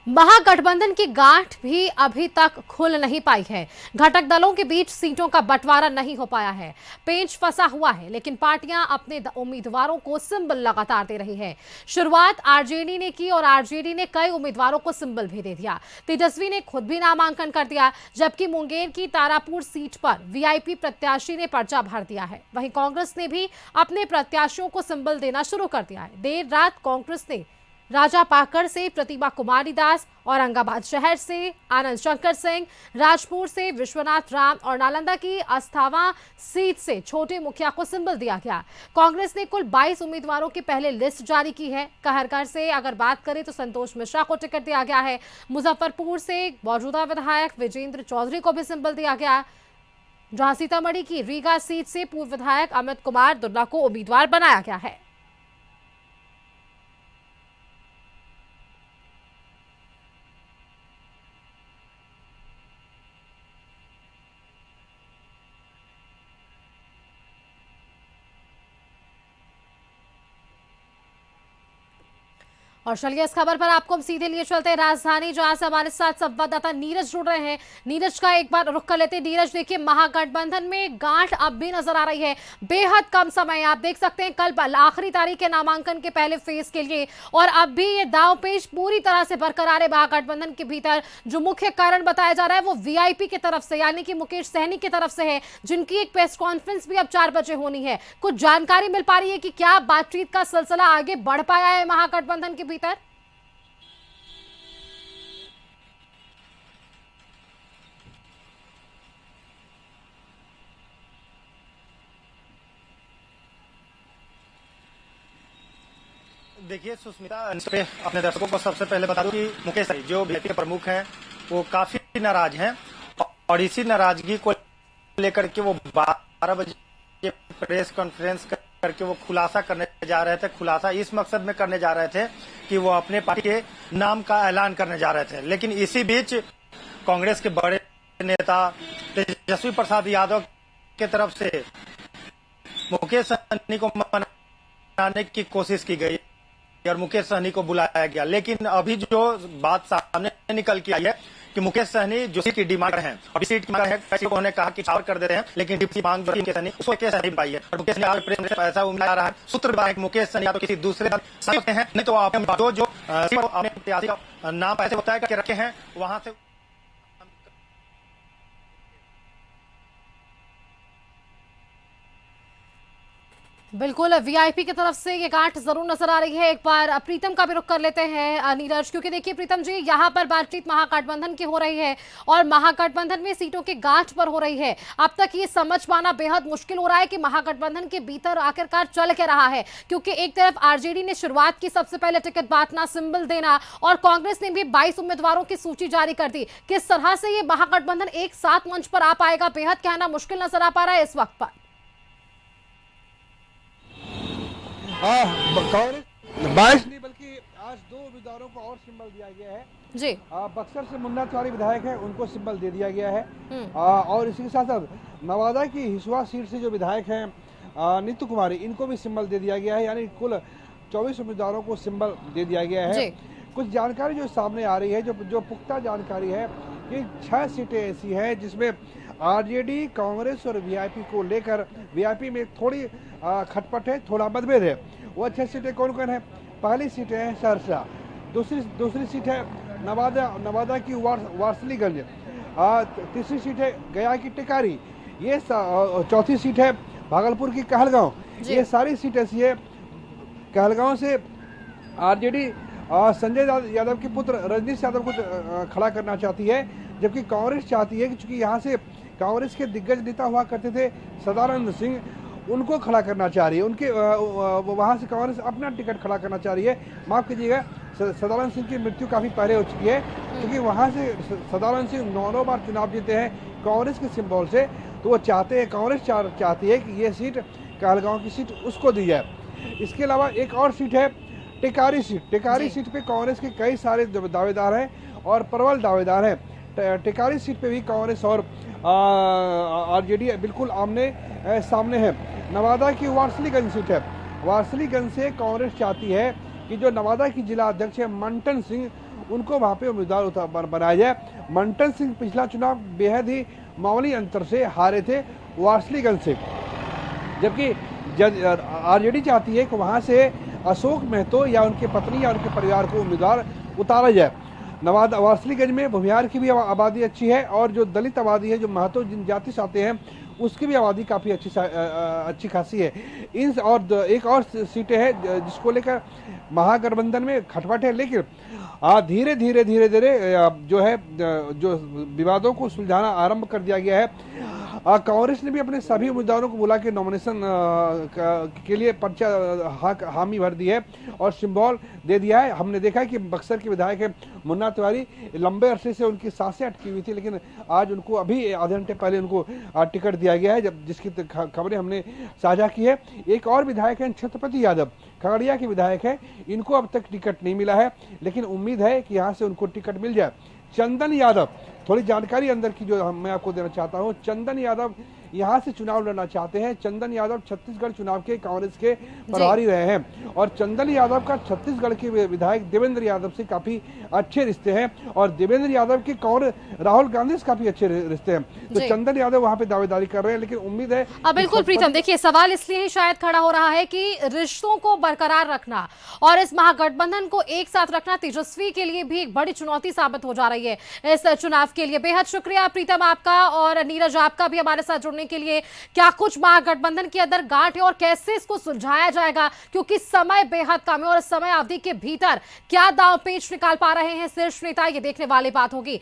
महागठबंधन की गांठ भी अभी तक खुल नहीं पाई है। घटक दलों के बीच सीटों का बंटवारा नहीं हो पाया है। पेंच फंसा हुआ है, लेकिन पार्टियां अपने उम्मीदवारों को सिंबल लगातार दे रही है। शुरुआत आरजेडी ने की और आरजेडी ने कई उम्मीदवारों को सिंबल भी दे दिया। तेजस्वी ने खुद भी नामांकन कर दिया, जबकि मुंगेर की तारापुर सीट पर वीआईपी प्रत्याशी ने पर्चा भर दिया है। वहीं कांग्रेस ने भी अपने प्रत्याशियों को सिंबल देना शुरू कर दिया है। देर रात कांग्रेस ने राजा पाकड़ से प्रतिभा कुमारी दास, औरंगाबाद शहर से आनंद शंकर सिंह, राजपुर से विश्वनाथ राम और नालंदा की अस्थावा सीट से छोटे मुखिया को सिंबल दिया गया। कांग्रेस ने कुल 22 उम्मीदवारों की पहले लिस्ट जारी की है। कहरगढ़ से अगर बात करें तो संतोष मिश्रा को टिकट दिया गया है। मुजफ्फरपुर से मौजूदा विधायक विजेंद्र चौधरी को भी सिंबल दिया गया। जहां सीतामढ़ी की रीगा सीट से पूर्व विधायक अमित कुमार दुल्ला को उम्मीदवार बनाया गया है। और चलिए इस खबर पर आपको हम सीधे लिए चलते हैं राजधानी, जहां से हमारे साथ संवाददाता नीरज जुड़ रहे हैं। नीरज का एक बार रुख कर लेते हैं। नीरज, देखिए महागठबंधन में गांठ अब भी नजर आ रही है। बेहद कम समय, आप देख सकते हैं कल आखिरी तारीख है नामांकन के पहले फेज के लिए, और अब भी ये दांवपेच पूरी तरह से बरकरार है महागठबंधन के भीतर। जो मुख्य कारण बताया जा रहा है वो वीआईपी की तरफ से, यानी कि मुकेश सहनी की तरफ से है, जिनकी एक प्रेस कॉन्फ्रेंस भी अब 4 बजे होनी है। कुछ जानकारी मिल पा रही है कि क्या बातचीत का सिलसिला आगे बढ़ पाया है महागठबंधन के भीतर? देखिए सुस्मिता, इस पे अपने दर्शकों को सबसे पहले बता दूं कि मुकेश सहनी जो बीजेपी के प्रमुख हैं वो काफी नाराज हैं, और इसी नाराजगी को लेकर के वो 12 बजे प्रेस कॉन्फ्रेंस करके वो खुलासा करने जा रहे थे। खुलासा इस मकसद में करने जा रहे थे कि वो अपने पार्टी के नाम का ऐलान करने जा रहे थे। लेकिन इसी बीच कांग्रेस के बड़े नेता तेजस्वी प्रसाद यादव के तरफ से मुकेश सहनी को मनाने की कोशिश की गई और मुकेश सहनी को बुलाया गया। लेकिन अभी जो बात सामने निकल के आई है कि मुकेश सहनी जो सीट की डिमांड है, अभी सीट की मांग है, उन्होंने कहा कि चावर कर देते हैं, लेकिन डिप्टी मांग जो मुकेश सहनी उसको मुकेश सहनी पाई है। और मुकेश सहनी आज प्रेस में ऐसा उम्मीद आ रहा है, सूत्र है कि मुकेश सहनी या तो किसी दूसरे दल सकते हैं, नहीं तो आपने जो अपने प्रत्याशी का नाम ऐसे बताया करके रखे हैं वहां से। बिल्कुल, वीआईपी की तरफ से ये गांठ जरूर नजर आ रही है। एक बार प्रीतम का भी रुख कर लेते हैं नीरज, क्योंकि देखिए प्रीतम जी, यहाँ पर बातचीत महागठबंधन की हो रही है और महागठबंधन में सीटों की गांठ पर हो रही है। अब तक ये समझ पाना बेहद मुश्किल हो रहा है कि महागठबंधन के भीतर आखिरकार चल के रहा है, क्योंकि एक तरफ आरजेडी ने शुरुआत की सबसे पहले टिकट बांटना, सिंबल देना, और कांग्रेस ने भी 22 उम्मीदवारों की सूची जारी कर दी। किस तरह से ये महागठबंधन एक साथ मंच पर आ पाएगा, बेहद कहना मुश्किल नजर आ पा रहा है इस वक्त पर। कांग्रेस 22 नहीं बल्कि आज 2 उम्मीदवारों को और सिंबल दिया गया है जी। बक्सर से मुन्ना तिवारी विधायक है, उनको सिंबल दे दिया गया है। और इसी के साथ साथ नवादा की हिसुआ सीट से जो विधायक हैं नीतू कुमारी, इनको भी सिंबल दे दिया गया है। यानी कुल 24 उम्मीदवारों को सिंबल दे दिया गया है। कुछ जानकारी जो सामने आ रही है, जो पुख्ता जानकारी है कि 6 सीटें ऐसी हैं जिसमें आरजेडी, कांग्रेस और वीआईपी को लेकर, वीआईपी में थोड़ी खटपट है, थोड़ा मतभेद है। वो 6 सीटें कौन कौन है? पहली सीट है सहरसा, दूसरी सीट है नवादा की वारसलीगंज, तीसरी सीट है गया की टिकारी, ये चौथी सीट है भागलपुर की कहलगांव। ये सारी सीट ऐसी है। कहलगांव से आरजेडी संजय यादव के पुत्र रजनीश यादव को खड़ा करना चाहती है, जबकि कांग्रेस चाहती है कि चूंकि यहाँ से कांग्रेस के दिग्गज नेता हुआ करते थे सदानंद सिंह, उनको खड़ा करना चाह रही है। उनके वहाँ से कांग्रेस अपना टिकट खड़ा करना चाह रही है। माफ कीजिएगा, सदानंद सिंह की मृत्यु काफ़ी पहले हो चुकी है, क्योंकि वहाँ से सदानंद सिंह 9 बार चुनाव जीते हैं कांग्रेस के सिंबल से। तो वो चाहते हैं, कांग्रेस चाहती है कि ये सीट, कहलगांव की सीट, उसको दी जाए। इसके अलावा एक और सीट है टिकारी सीट। टिकारी सीट पे कांग्रेस के कई सारे दावेदार हैं और प्रबल दावेदार हैं। टिकारी सीट पे भी कांग्रेस और आरजेडी बिल्कुल आमने सामने है। नवादा की वारसलीगंज सीट है। वारसलीगंज से कांग्रेस चाहती है कि जो नवादा की जिला अध्यक्ष है मंटन सिंह, उनको वहाँ पे उम्मीदवार बनाया जाए। मंटन सिंह पिछला चुनाव बेहद ही मामूली अंतर से हारे थे वारसलीगंज से, जबकि आरजेडी चाहती है कि वहाँ से अशोक महतो या उनके पत्नी या उनके परिवार को उम्मीदवार उतारा जाए। नवादा वारसलीगंज में भूमिहार की भी आबादी अच्छी है और जो दलित आबादी है, जो महतो जनजाति से आते हैं, उसकी भी आबादी काफ़ी अच्छी खासी है। इन और एक और सीटें हैं जिसको लेकर महागठबंधन में खटपट है, लेकिन धीरे धीरे जो है जो विवादों को सुलझाना आरंभ कर दिया गया है। कांग्रेस ने भी अपने सभी उम्मीदवारों को बुला के नॉमिनेशन के लिए पर्चा हामी भर दी है और सिंबल दे दिया है। हमने देखा कि बक्सर के विधायक है मुन्ना तिवारी, लंबे अरसे से उनकी सांसें अटकी हुई थी, लेकिन आज उनको अभी आधे घंटे पहले उनको टिकट दिया गया है, जब जिसकी खबरें हमने साझा की है। एक और विधायक है छत्रपति यादव, खगड़िया के विधायक है, इनको अब तक टिकट नहीं मिला है, लेकिन उम्मीद है कि यहाँ से उनको टिकट मिल जाए। चंदन यादव, थोड़ी जानकारी अंदर की जो मैं आपको देना चाहता हूँ, चंदन यादव यहाँ से चुनाव लड़ना चाहते हैं। चंदन यादव छत्तीसगढ़ चुनाव के कांग्रेस के प्रभारी रहे हैं और चंदन यादव का छत्तीसगढ़ के विधायक देवेंद्र यादव से काफी अच्छे रिश्ते हैं और देवेंद्र यादव के राहुल गांधी से काफी अच्छे रिश्ते हैं, तो चंदन यादव वहाँ पे दावेदारी कर रहे हैं, लेकिन उम्मीद है। बिल्कुल प्रीतम, देखिए सवाल इसलिए ही शायद खड़ा हो रहा है कि रिश्तों को बरकरार रखना और इस महागठबंधन को एक साथ रखना तेजस्वी के लिए भी एक बड़ी चुनौती साबित हो जा रही है इस चुनाव के लिए। बेहद शुक्रिया प्रीतम आपका और नीरज आपका भी हमारे साथ जुड़ने के लिए। क्या कुछ महागठबंधन के अंदर गांठ है और कैसे इसको सुलझाया जाएगा, क्योंकि समय बेहद कम है और समय अवधि के भीतर क्या दांव पेच निकाल पा रहे हैं शीर्ष नेता, ये देखने वाली बात होगी।